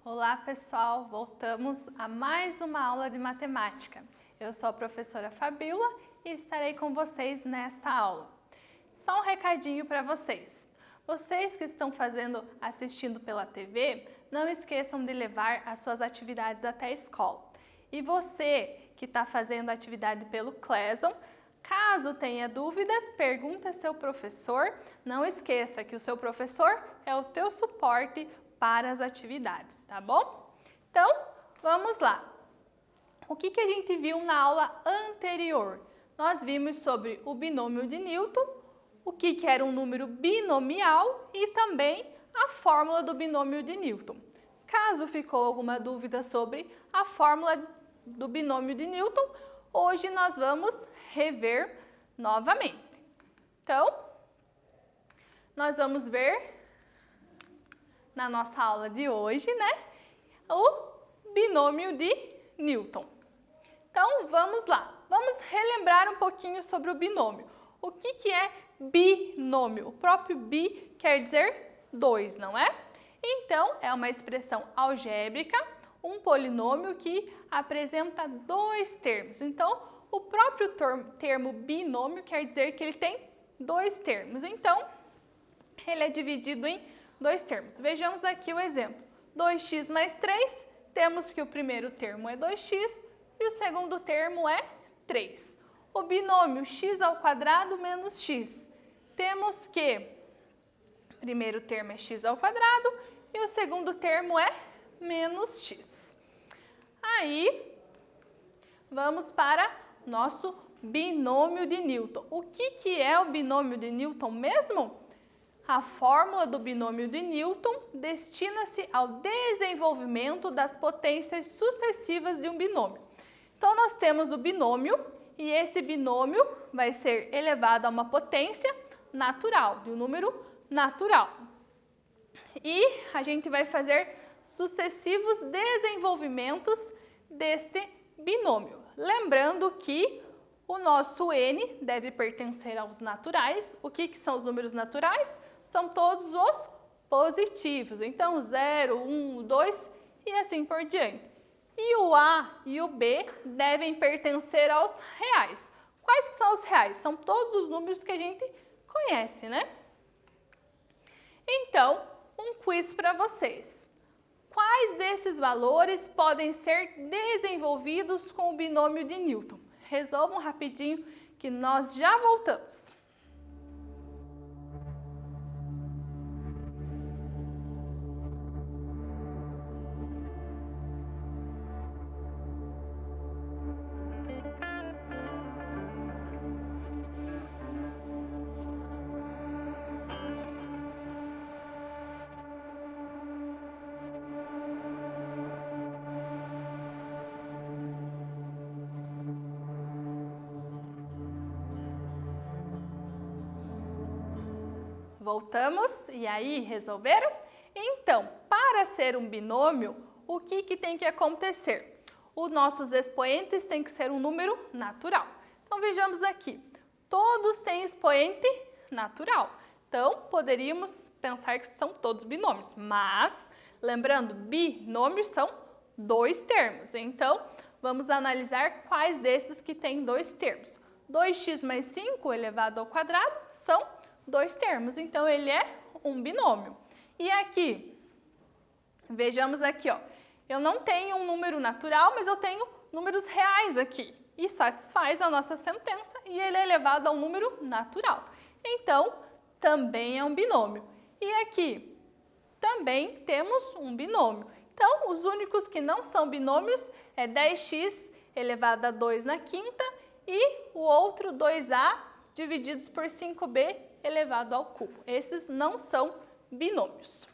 Olá pessoal, voltamos a mais uma aula de matemática. Eu sou a professora Fabíola e estarei com vocês nesta aula. Só um recadinho para vocês. Vocês que estão assistindo pela TV, não esqueçam de levar as suas atividades até a escola. E você que está fazendo atividade pelo Classroom, caso tenha dúvidas, pergunte a seu professor. Não esqueça que o seu professor é o teu suporte para as atividades, tá bom? Então, vamos lá. O que a gente viu na aula anterior? Nós vimos sobre o binômio de Newton, o que era um número binomial e também a fórmula do binômio de Newton. Caso ficou alguma dúvida sobre a fórmula do binômio de Newton, hoje nós vamos rever novamente. Então, nós vamos ver na nossa aula de hoje, né, o binômio de Newton. Então, vamos lá. Vamos relembrar um pouquinho sobre o binômio. O que é binômio? O próprio bi quer dizer dois, não é? Então, é uma expressão algébrica, um polinômio que apresenta dois termos. Então, o próprio termo binômio quer dizer que ele tem dois termos. Então, ele é dividido em dois termos. Vejamos aqui o exemplo. 2x mais 3, temos que o primeiro termo é 2x e o segundo termo é 3. O binômio x² menos x. Temos que o primeiro termo é x² e o segundo termo é menos x. Aí, vamos para nosso binômio de Newton. O que é o binômio de Newton mesmo? A fórmula do binômio de Newton destina-se ao desenvolvimento das potências sucessivas de um binômio. Então, nós temos o binômio e esse binômio vai ser elevado a uma potência natural, de um número natural. E a gente vai fazer sucessivos desenvolvimentos deste binômio. Lembrando que o nosso n deve pertencer aos naturais. O que são os números naturais? São todos os positivos. Então, 0, 1, 2 e assim por diante. E o a e o b devem pertencer aos reais. Quais que são os reais? São todos os números que a gente conhece, né? Então, um quiz para vocês. Quais desses valores podem ser desenvolvidos com o binômio de Newton? Resolvam rapidinho que nós já voltamos. Voltamos, e aí, resolveram? Então, para ser um binômio, o que tem que acontecer? Os nossos expoentes têm que ser um número natural. Então, vejamos aqui, todos têm expoente natural. Então, poderíamos pensar que são todos binômios, mas, lembrando, binômios são dois termos. Então, vamos analisar quais desses que têm dois termos. 2x mais 5 elevado ao quadrado são dois termos, então ele é um binômio. E aqui, vejamos aqui, ó, eu não tenho um número natural, mas eu tenho números reais aqui. E satisfaz a nossa sentença e ele é elevado a um número natural. Então, também é um binômio. E aqui, também temos um binômio. Então, os únicos que não são binômios é 10x elevado a 2 na quinta e o outro 2a divididos por 5b elevado ao cubo. Esses não são binômios.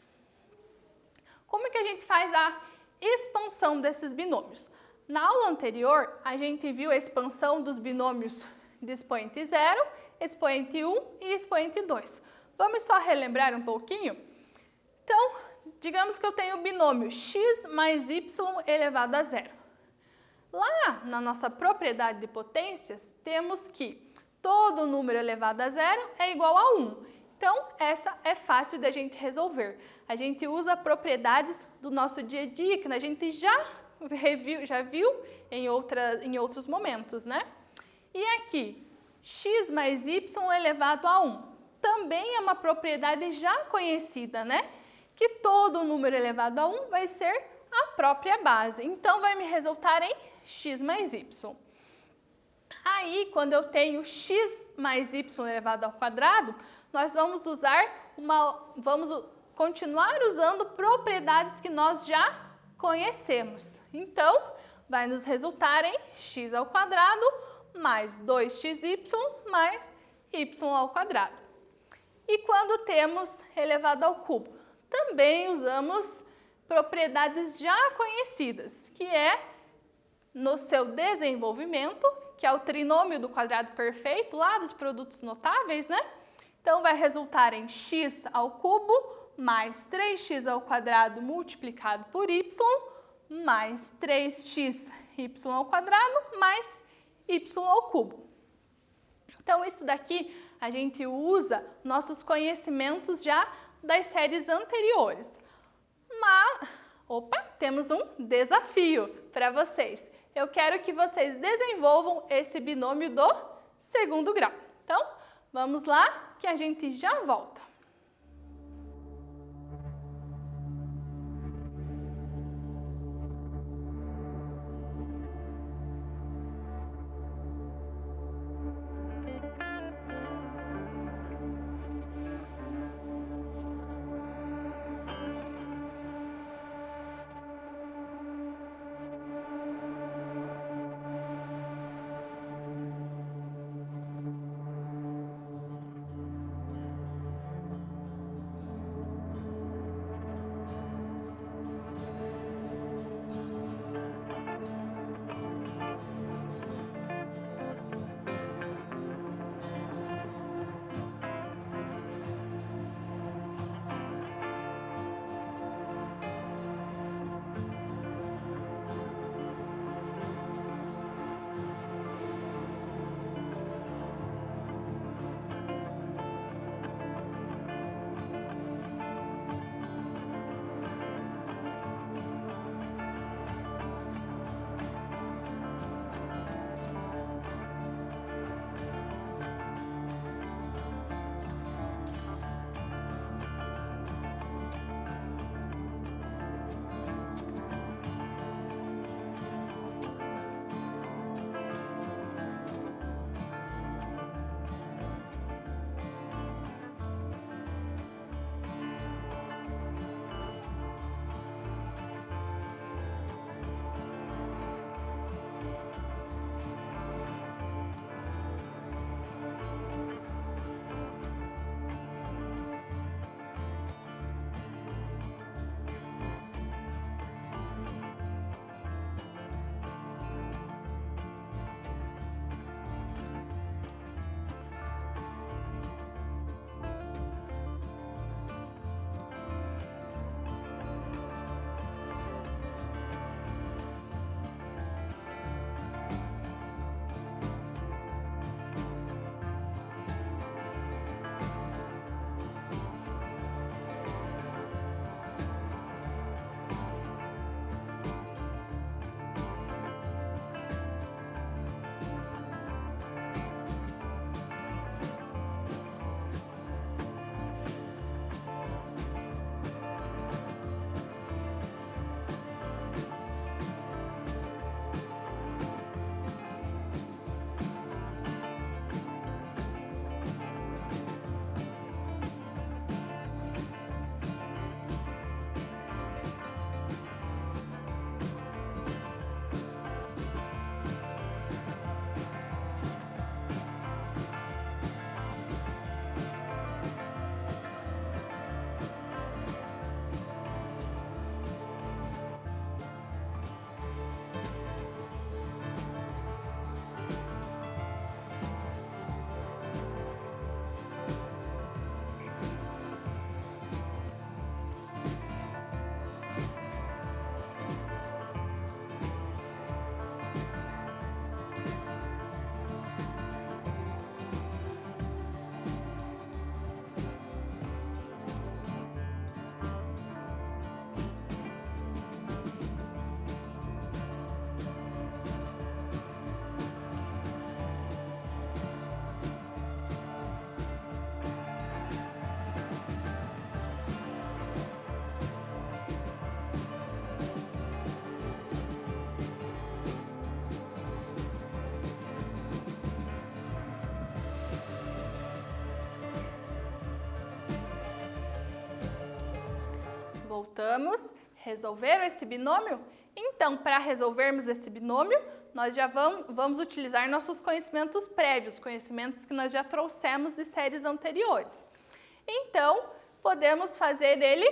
Como é que a gente faz a expansão desses binômios? Na aula anterior, a gente viu a expansão dos binômios de expoente 0, expoente 1 e expoente 2. Vamos só relembrar um pouquinho? Então, digamos que eu tenho o binômio x mais y elevado a 0. Lá na nossa propriedade de potências, temos que todo número elevado a zero é igual a 1. Então, essa é fácil da gente resolver. A gente usa propriedades do nosso dia a dia, que a gente já viu em outros momentos, né? E aqui, x mais y elevado a 1. Também é uma propriedade já conhecida, né? Que todo número elevado a 1 vai ser a própria base. Então, vai me resultar em x mais y. Aí, quando eu tenho x mais y elevado ao quadrado, nós vamos continuar usando propriedades que nós já conhecemos. Então, vai nos resultar em x ao quadrado mais 2xy mais y ao quadrado. E quando temos elevado ao cubo? Também usamos propriedades já conhecidas, que é no seu desenvolvimento, que é o trinômio do quadrado perfeito, lá dos produtos notáveis, né? Então, vai resultar em x ao cubo mais 3x ao quadrado multiplicado por y, mais 3xy ao quadrado mais y ao cubo. Então, isso daqui a gente usa nossos conhecimentos já das séries anteriores. Mas, temos um desafio para vocês. Eu quero que vocês desenvolvam esse binômio do segundo grau. Então, vamos lá que a gente já volta. Voltamos. Resolveram esse binômio? Então, para resolvermos esse binômio, nós já vamos utilizar nossos conhecimentos prévios, conhecimentos que nós já trouxemos de séries anteriores. Então, podemos fazer ele,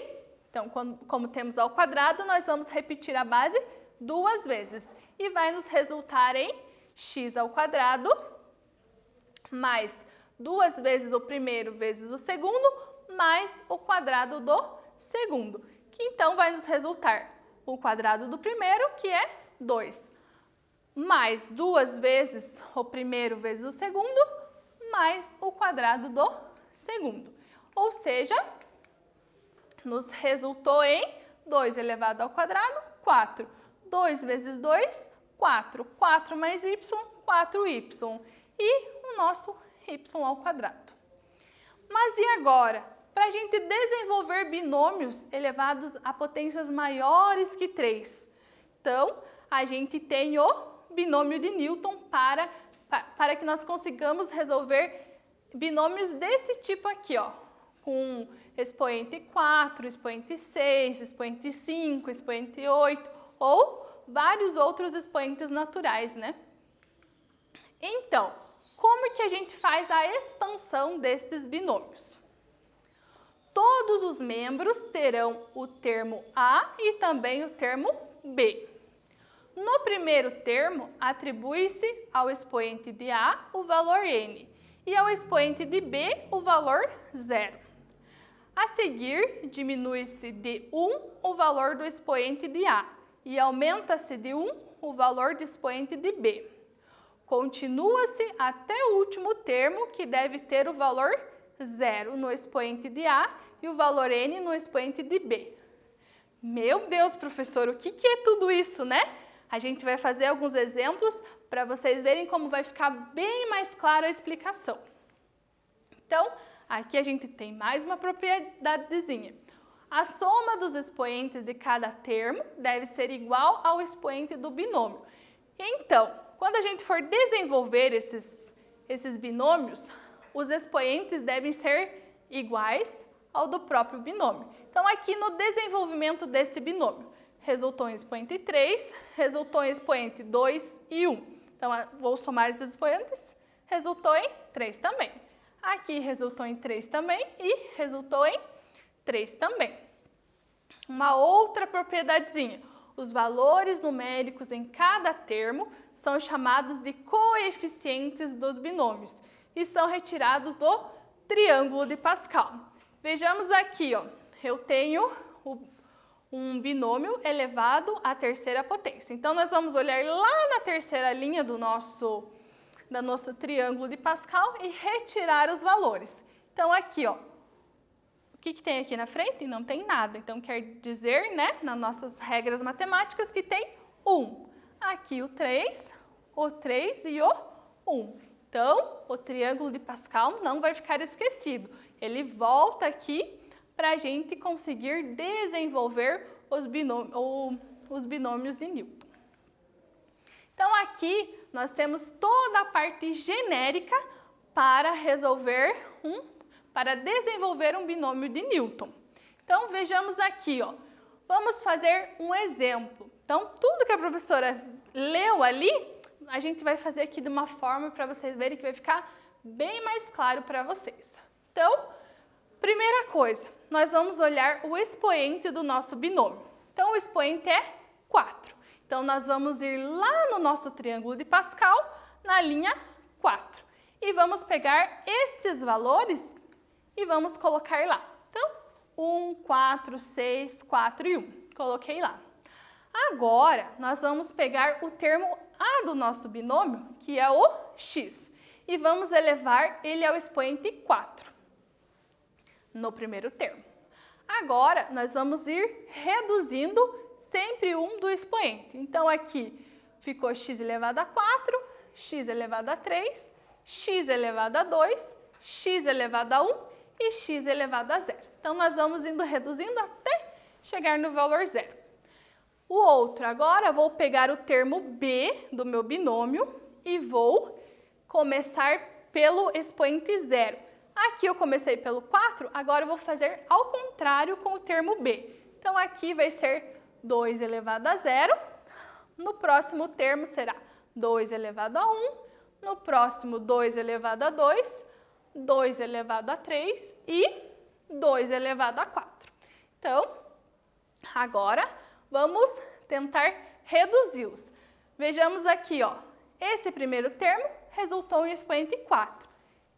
então, como temos ao quadrado, nós vamos repetir a base 2 vezes. E vai nos resultar em x ao quadrado mais 2 vezes o primeiro vezes o segundo, mais o quadrado do segundo, que então vai nos resultar o quadrado do primeiro, que é 2, mais 2 vezes o primeiro vezes o segundo, mais o quadrado do segundo. Ou seja, nos resultou em 2 elevado ao quadrado, 4. 2 vezes 2, 4. 4 mais y, 4y. E o nosso y ao quadrado. Mas e agora? Para a gente desenvolver binômios elevados a potências maiores que 3. Então, a gente tem o binômio de Newton para que nós consigamos resolver binômios desse tipo aqui, ó, com expoente 4, expoente 6, expoente 5, expoente 8 ou vários outros expoentes naturais, né? Então, como que a gente faz a expansão desses binômios? Todos os membros terão o termo A e também o termo B. No primeiro termo, atribui-se ao expoente de A o valor n e ao expoente de B o valor 0. A seguir, diminui-se de 1 o valor do expoente de A e aumenta-se de 1 o valor do expoente de B. Continua-se até o último termo, que deve ter o valor 0 no expoente de A e o valor n no expoente de B. Meu Deus, professor, o que é tudo isso, né? A gente vai fazer alguns exemplos para vocês verem como vai ficar bem mais clara a explicação. Então, aqui a gente tem mais uma propriedadezinha. A soma dos expoentes de cada termo deve ser igual ao expoente do binômio. Então, quando a gente for desenvolver esses binômios, os expoentes devem ser iguais ao do próprio binômio. Então, aqui no desenvolvimento desse binômio, resultou em expoente 3, resultou em expoente 2 e 1. Então, vou somar esses expoentes, resultou em 3 também. Aqui resultou em 3 também e resultou em 3 também. Uma outra propriedadezinha. Os valores numéricos em cada termo são chamados de coeficientes dos binômios e são retirados do triângulo de Pascal. Vejamos aqui, ó, eu tenho um binômio elevado à terceira potência. Então, nós vamos olhar lá na terceira linha do nosso triângulo de Pascal e retirar os valores. Então, aqui, ó, o que tem aqui na frente? Não tem nada. Então, quer dizer, né, nas nossas regras matemáticas, que tem 1. Aqui o 3 e o 1. Então, o triângulo de Pascal não vai ficar esquecido. Ele volta aqui para a gente conseguir desenvolver os binômios de Newton. Então, aqui nós temos toda a parte genérica para desenvolver um binômio de Newton. Então, vejamos aqui, ó. Vamos fazer um exemplo. Então, tudo que a professora leu ali, a gente vai fazer aqui de uma forma para vocês verem que vai ficar bem mais claro para vocês. Então, primeira coisa, nós vamos olhar o expoente do nosso binômio. Então, o expoente é 4. Então, nós vamos ir lá no nosso triângulo de Pascal, na linha 4. E vamos pegar estes valores e vamos colocar lá. Então, 1, 4, 6, 4 e 1. Coloquei lá. Agora, nós vamos pegar o termo A do nosso binômio, que é o x, e vamos elevar ele ao expoente 4 no primeiro termo. Agora, nós vamos ir reduzindo sempre um do expoente. Então, aqui ficou x elevado a 4, x elevado a 3, x elevado a 2, x elevado a 1 e x elevado a 0. Então, nós vamos indo reduzindo até chegar no valor 0. O outro, agora, vou pegar o termo B do meu binômio e vou começar pelo expoente 0. Aqui eu comecei pelo 4, agora eu vou fazer ao contrário com o termo B. Então, aqui vai ser 2 elevado a 0. No próximo termo será 2 elevado a 1. No próximo, 2 elevado a 2, 2 elevado a 3 e 2 elevado a 4. Então, agora vamos tentar reduzi-los. Vejamos aqui, ó, esse primeiro termo resultou em expoente 4.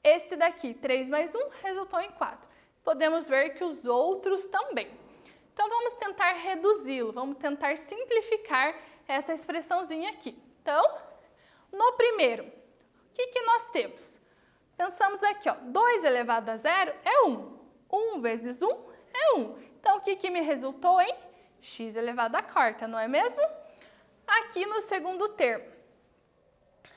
Este daqui, 3 mais 1, resultou em 4. Podemos ver que os outros também. Então, vamos tentar reduzi-lo, vamos tentar simplificar essa expressãozinha aqui. Então, no primeiro, o que nós temos? Pensamos aqui, ó, 2 elevado a 0 é 1. 1 vezes 1 é 1. Então, o que me resultou em x elevado à quarta, não é mesmo? Aqui no segundo termo,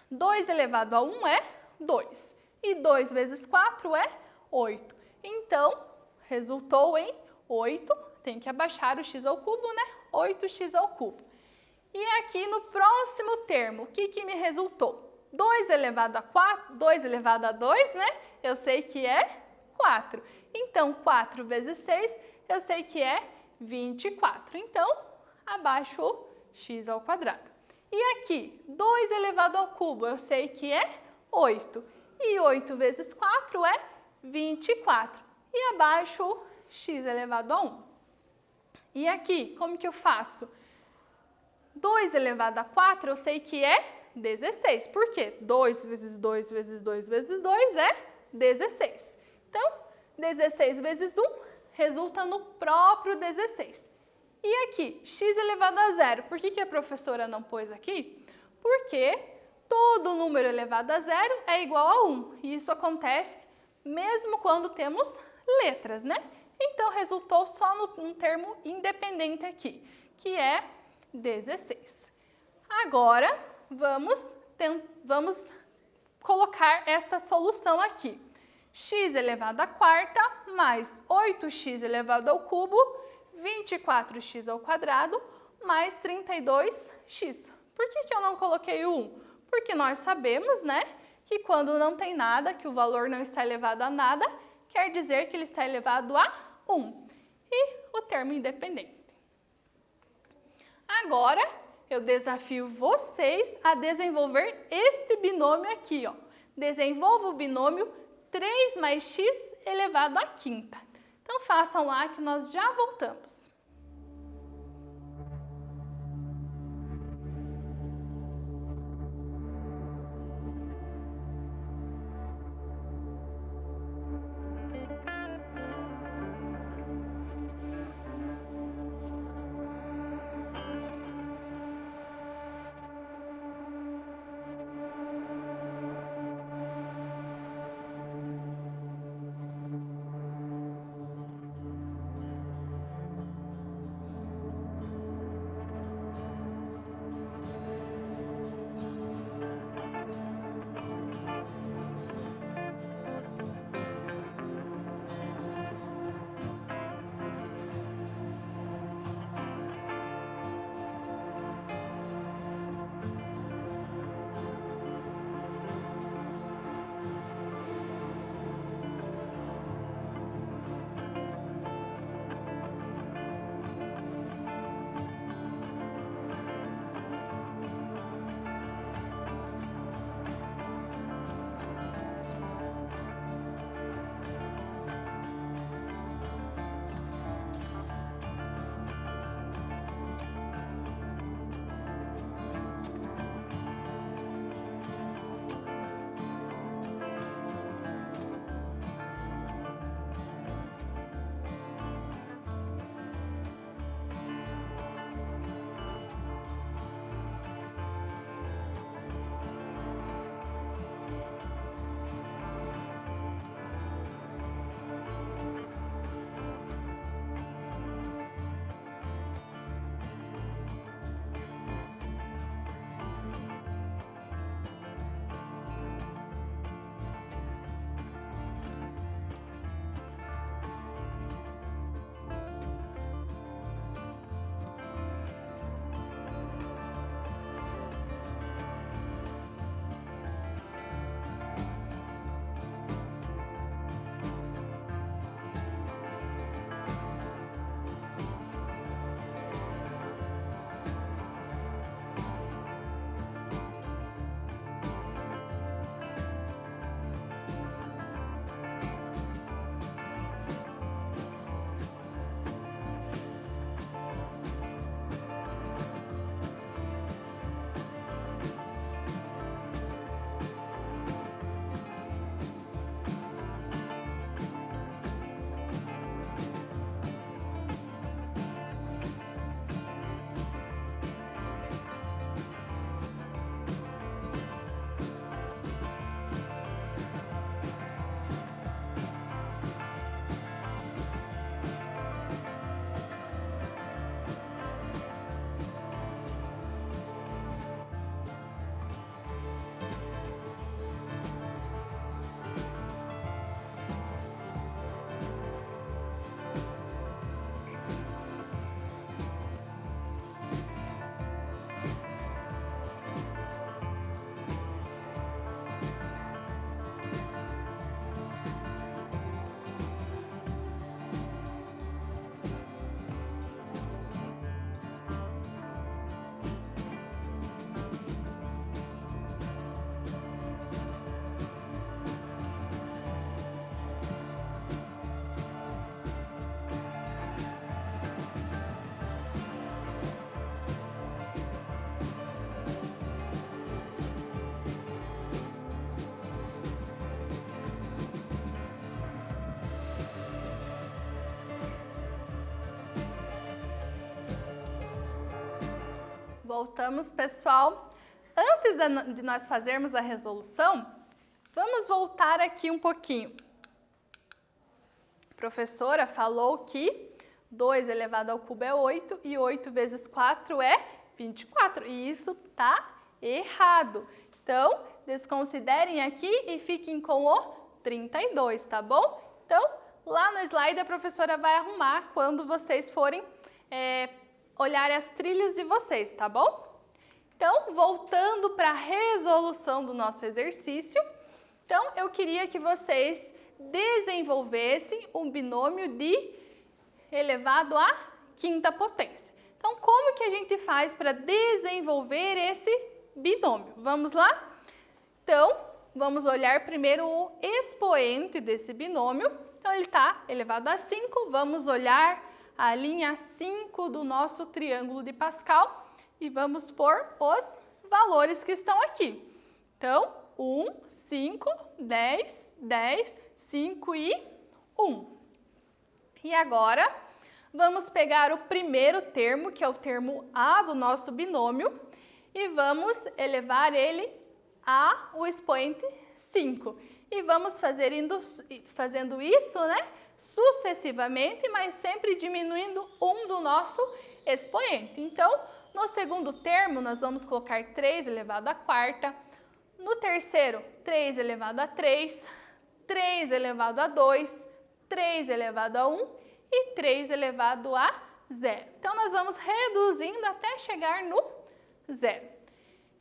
2 elevado a 1 é 2. E 2 vezes 4 é 8. Então, resultou em 8. Tem que abaixar o x ao cubo, né? 8x ao cubo. E aqui no próximo termo, o que me resultou? 2 elevado a 4, 2 elevado a 2, né? Eu sei que é 4. Então, 4 vezes 6, eu sei que é 24. Então, abaixo o x ao quadrado. E aqui, 2 elevado ao cubo, eu sei que é 8. E 8 vezes 4 é 24. E abaixo o x elevado a 1. E aqui, como que eu faço? 2 elevado a 4, eu sei que é 16. Por quê? 2 vezes 2 vezes 2 vezes 2 é 16. Então, 16 vezes 1 resulta no próprio 16. E aqui, x elevado a 0. Por que a professora não pôs aqui? Porque todo número elevado a 0 é igual a 1. E isso acontece mesmo quando temos letras, né? Então, resultou só num termo independente aqui, que é 16. Agora, vamos colocar esta solução aqui. X elevado à quarta mais 8x elevado ao cubo, 24x ao quadrado, mais 32x. Por que eu não coloquei o 1? Porque nós sabemos, né, que quando não tem nada, que o valor não está elevado a nada, quer dizer que ele está elevado a 1. E o termo independente. Agora, eu desafio vocês a desenvolver este binômio aqui, ó. Desenvolva o binômio 3 mais x elevado à quinta. Então, façam lá que nós já voltamos. Voltamos, pessoal. Antes de nós fazermos a resolução, vamos voltar aqui um pouquinho. A professora falou que 2 elevado ao cubo é 8 e 8 vezes 4 é 24. E isso tá errado. Então, desconsiderem aqui e fiquem com o 32, tá bom? Então, lá no slide a professora vai arrumar quando vocês forem olhar as trilhas de vocês, tá bom? Então, voltando para a resolução do nosso exercício, então eu queria que vocês desenvolvessem um binômio de elevado à quinta potência. Então, como que a gente faz para desenvolver esse binômio? Vamos lá? Então, vamos olhar primeiro o expoente desse binômio. Então, ele está elevado a 5. Vamos olhar a linha 5 do nosso triângulo de Pascal e vamos pôr os valores que estão aqui. Então, 1, 5, 10, 10, 5 e 1. E agora, vamos pegar o primeiro termo, que é o termo A do nosso binômio, e vamos elevar ele ao expoente 5. E vamos fazendo isso, né, sucessivamente, mas sempre diminuindo um do nosso expoente. Então, no segundo termo, nós vamos colocar 3 elevado à quarta. No terceiro, 3 elevado a 3, 3 elevado a 2, 3 elevado a 1 e 3 elevado a 0. Então, nós vamos reduzindo até chegar no 0.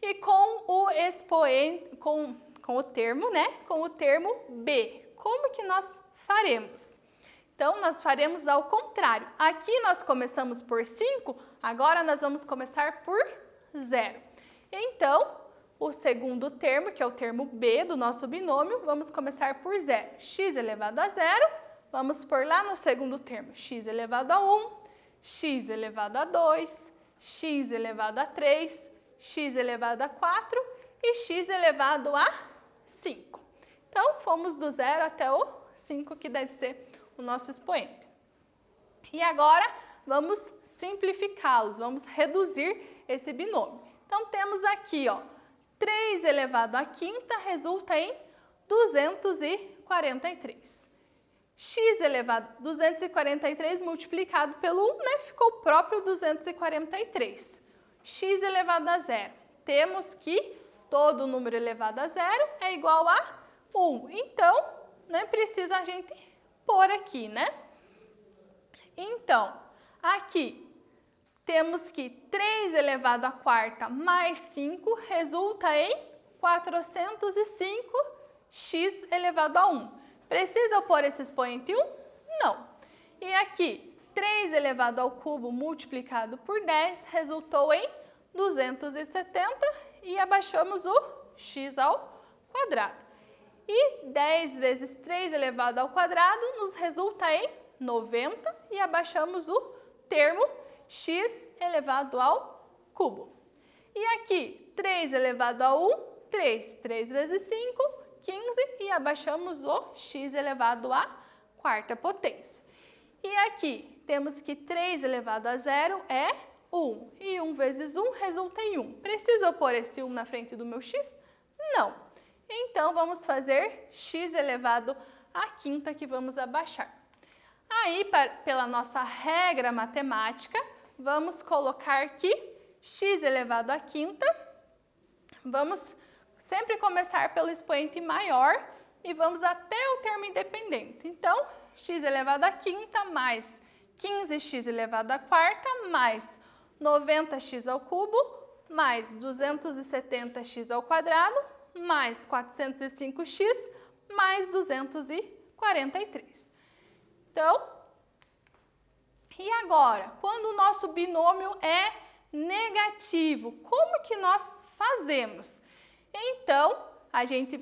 E com o expoente, com o termo, né? Com o termo B. Como que nós faremos? Então, nós faremos ao contrário. Aqui nós começamos por 5, agora nós vamos começar por 0. Então, o segundo termo, que é o termo B do nosso binômio, vamos começar por 0. X elevado a 0, vamos pôr lá no segundo termo. X elevado a 1, x elevado a 2, x elevado a 3, x elevado a 4 e x elevado a 5. Então, fomos do 0 até o 5, que deve ser o nosso expoente. E agora, vamos simplificá-los, vamos reduzir esse binômio. Então, temos aqui, ó, 3 elevado à quinta resulta em 243. X elevado a 243 multiplicado pelo 1, né, ficou o próprio 243. X elevado a 0. Temos que todo número elevado a 0 é igual a 1. Então, não precisa a gente pôr aqui, né? Então, aqui temos que 3 elevado à quarta mais 5 resulta em 405x elevado a 1. Precisa eu pôr esse expoente 1? Não. E aqui, 3 elevado ao cubo multiplicado por 10 resultou em 270 e abaixamos o x ao quadrado. E 10 vezes 3 elevado ao quadrado nos resulta em 90 e abaixamos o termo x elevado ao cubo. E aqui, 3 elevado a 1, 3. 3 vezes 5, 15 e abaixamos o x elevado à quarta potência. E aqui, temos que 3 elevado a 0 é 1. E 1 vezes 1 resulta em 1. Preciso eu pôr esse 1 na frente do meu x? Não. Então, vamos fazer x elevado à quinta, que vamos abaixar. Aí, pela nossa regra matemática, vamos colocar aqui x elevado à quinta. Vamos sempre começar pelo expoente maior e vamos até o termo independente. Então, x elevado à quinta mais 15x elevado à quarta mais 90x ao cubo mais 270x ao quadrado mais 405x mais 243. Então, e agora, quando o nosso binômio é negativo, como que nós fazemos? Então, a gente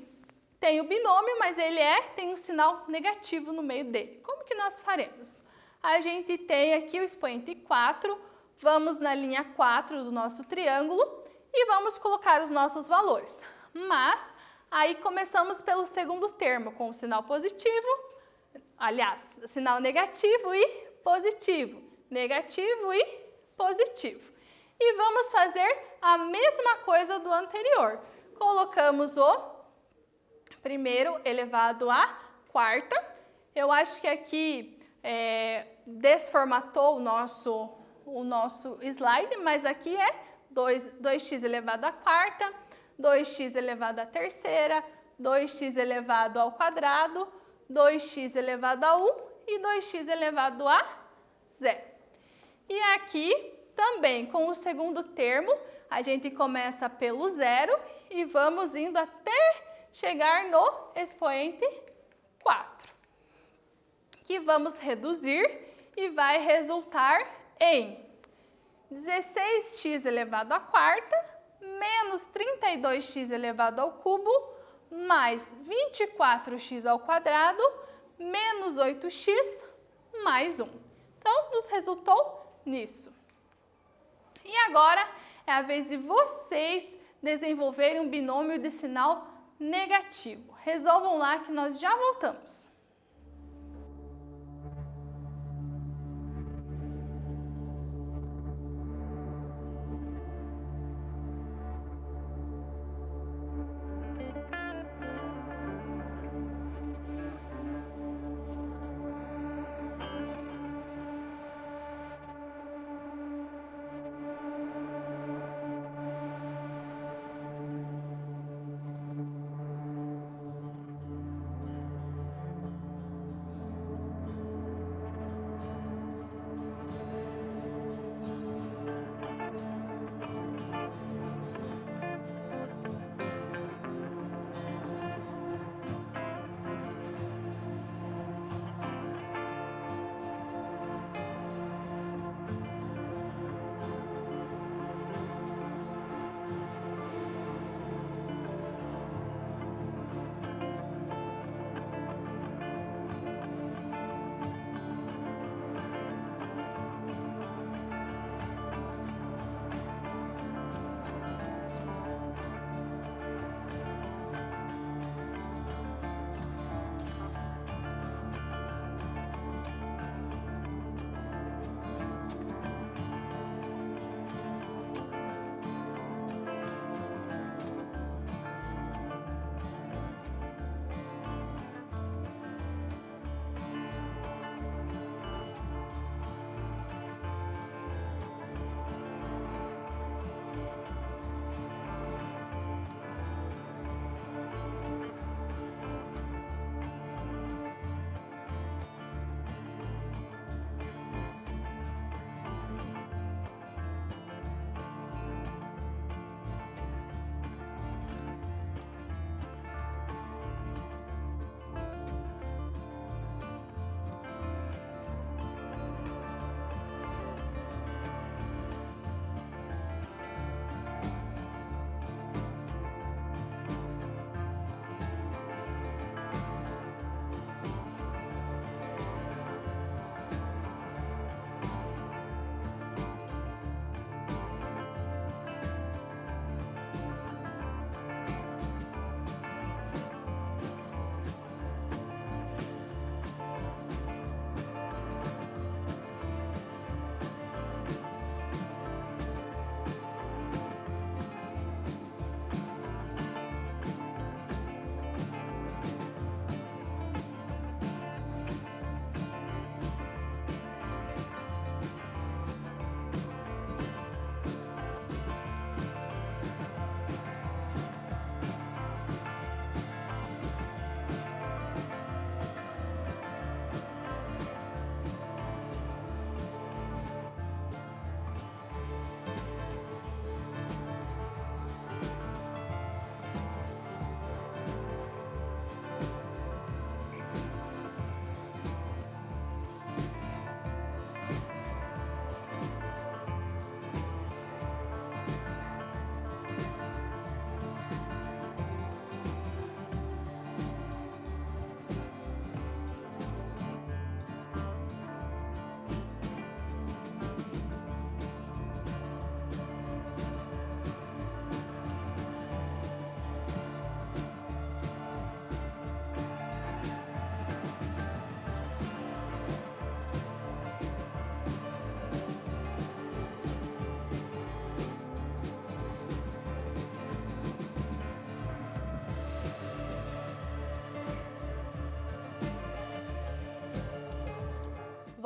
tem o binômio, mas ele tem um sinal negativo no meio dele. Como que nós faremos? A gente tem aqui o expoente 4, vamos na linha 4 do nosso triângulo e vamos colocar os nossos valores. Mas, aí começamos pelo segundo termo, com o sinal positivo, aliás, sinal negativo e positivo, negativo e positivo. E vamos fazer a mesma coisa do anterior. Colocamos o primeiro elevado à quarta. Eu acho que aqui desformatou o nosso slide, mas aqui é 2x elevado à quarta, 2x elevado à terceira, 2x elevado ao quadrado, 2x elevado a 1 e 2x elevado a 0. E aqui também, com o segundo termo, a gente começa pelo zero e vamos indo até chegar no expoente 4, que vamos reduzir e vai resultar em 16x elevado à quarta menos 32x elevado ao cubo mais 24x ao quadrado menos 8x mais 1. Então, nos resultou nisso. E agora é a vez de vocês desenvolverem um binômio de sinal negativo. Resolvam lá que nós já voltamos.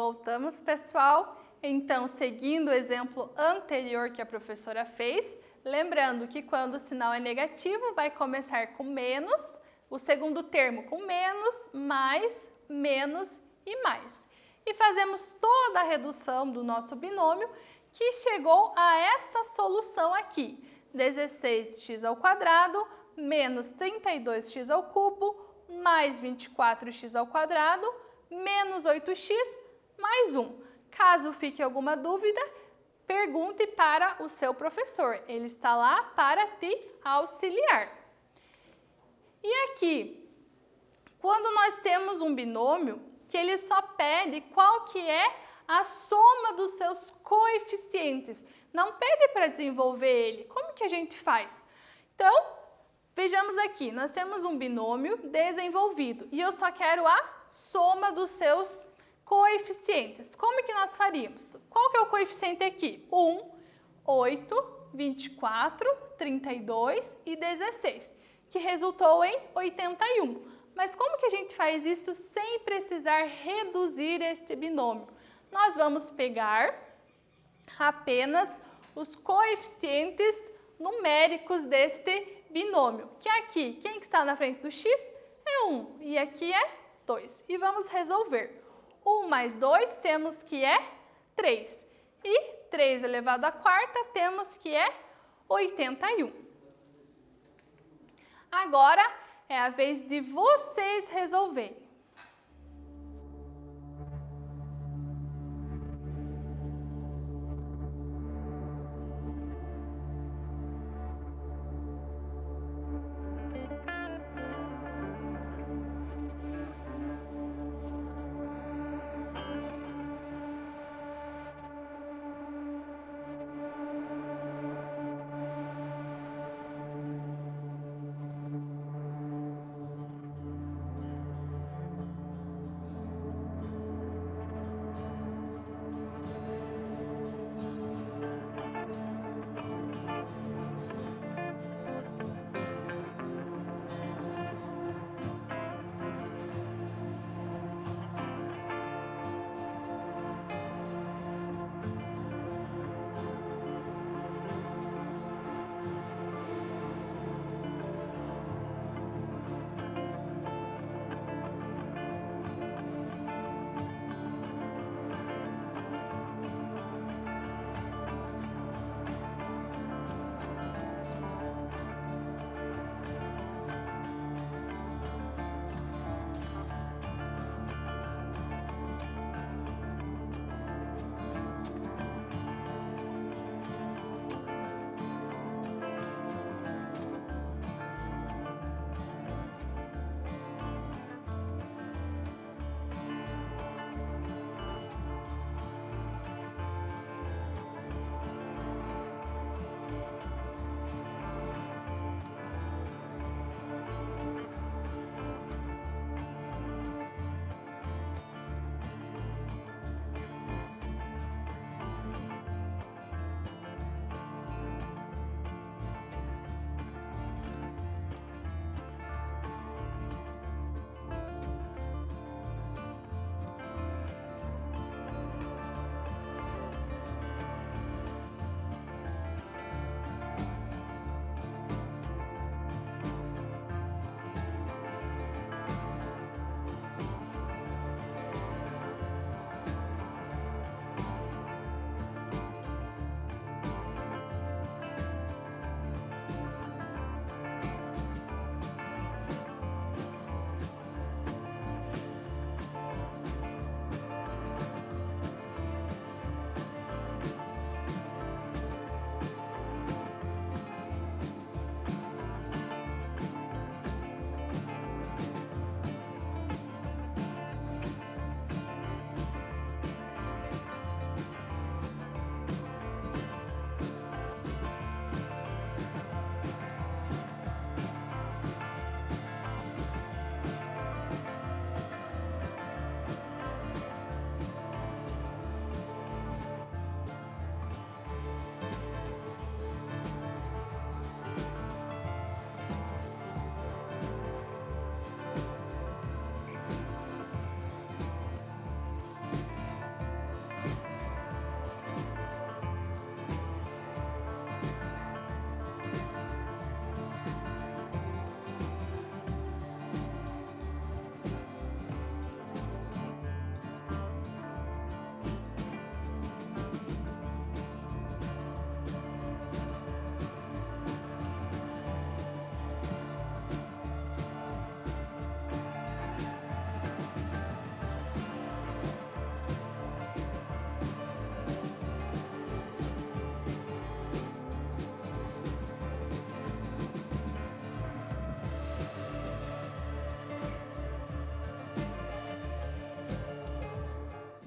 Voltamos, pessoal. Então, seguindo o exemplo anterior que a professora fez, lembrando que quando o sinal é negativo, vai começar com menos, o segundo termo com menos, mais, menos e mais. E fazemos toda a redução do nosso binômio, que chegou a esta solução aqui. 16x² menos 32x³ mais 24x² menos 8x mais 1. Caso fique alguma dúvida, pergunte para o seu professor. Ele está lá para te auxiliar. E aqui, quando nós temos um binômio, que ele só pede qual que é a soma dos seus coeficientes. Não pede para desenvolver ele. Como que a gente faz? Então, vejamos aqui, nós temos um binômio desenvolvido e eu só quero a soma dos seus coeficientes. Como que nós faríamos? Qual que é o coeficiente aqui? 1, 8, 24, 32 e 16, que resultou em 81. Mas como que a gente faz isso sem precisar reduzir este binômio? Nós vamos pegar apenas os coeficientes numéricos deste binômio, que aqui, quem que está na frente do x é 1 e aqui é 2. E vamos resolver. 1 mais 2 temos que é 3 e 3 elevado à quarta temos que é 81. Agora é a vez de vocês resolverem.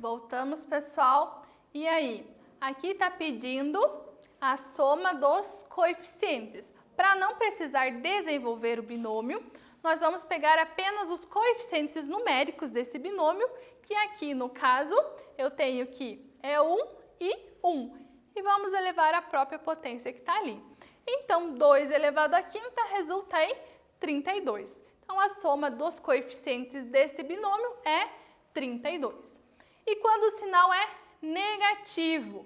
Voltamos, pessoal. E aí? Aqui está pedindo a soma dos coeficientes. Para não precisar desenvolver o binômio, nós vamos pegar apenas os coeficientes numéricos desse binômio, que aqui no caso eu tenho que é 1 e 1. E vamos elevar a própria potência que está ali. Então, 2 elevado à quinta resulta em 32. Então, a soma dos coeficientes deste binômio é 32. E quando o sinal é negativo,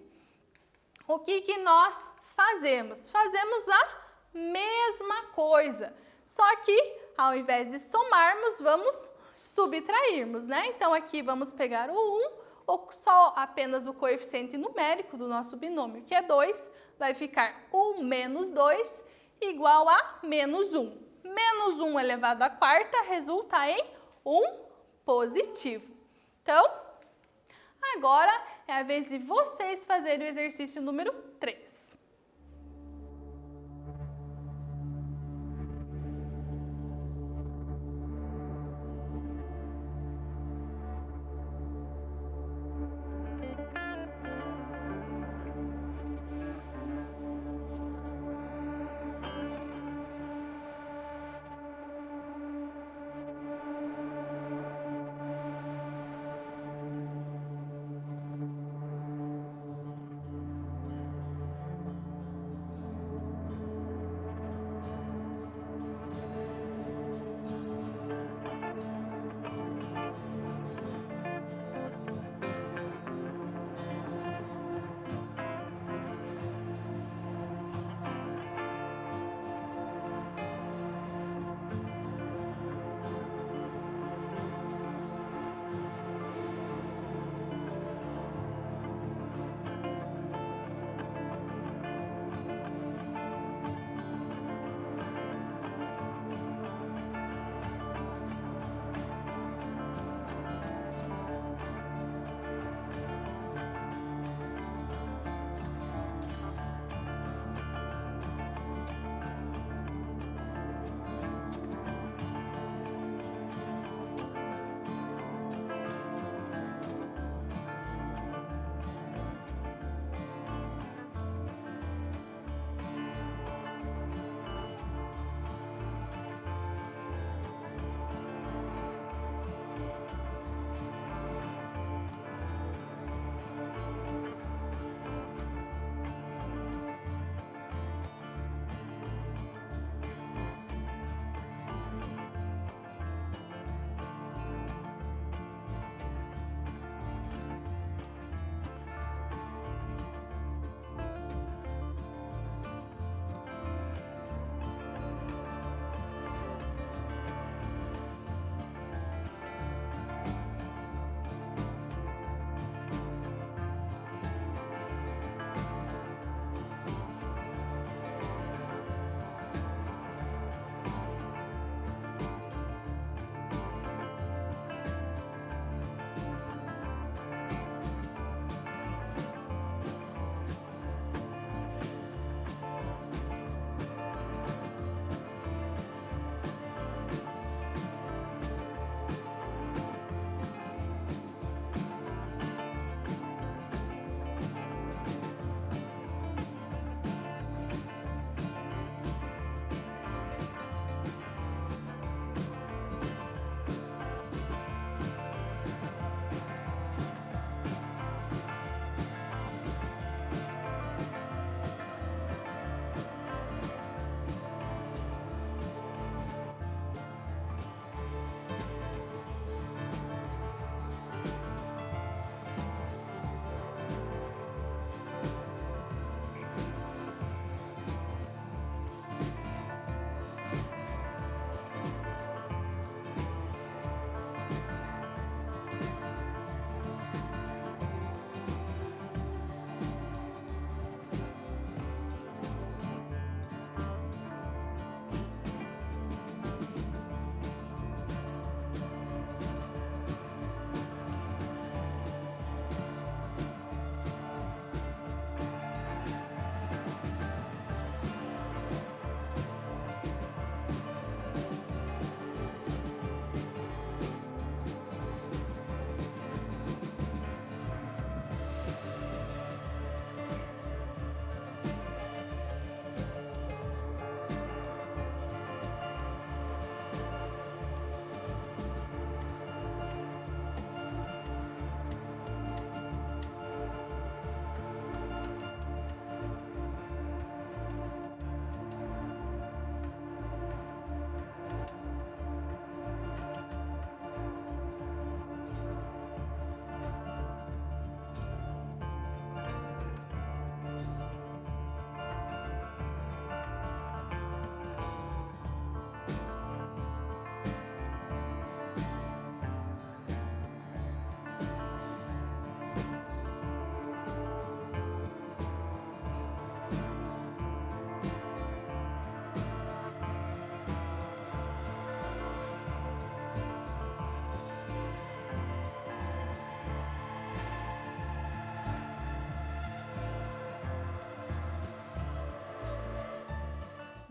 o que nós fazemos? Fazemos a mesma coisa, só que ao invés de somarmos, vamos subtrairmos, né? Então, aqui vamos pegar o 1, ou só apenas o coeficiente numérico do nosso binômio, que é 2, vai ficar 1 menos 2 igual a menos 1. Menos 1 elevado à quarta resulta em 1 positivo. Então, agora é a vez de vocês fazerem o exercício número 3.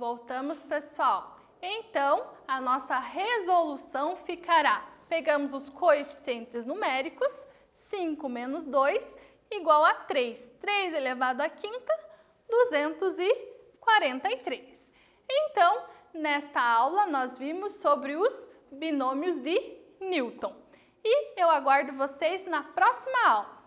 Voltamos, pessoal. Então, a nossa resolução ficará: pegamos os coeficientes numéricos, 5 menos 2 igual a 3. 3 elevado à quinta, 243. Então, nesta aula, nós vimos sobre os binômios de Newton. E eu aguardo vocês na próxima aula.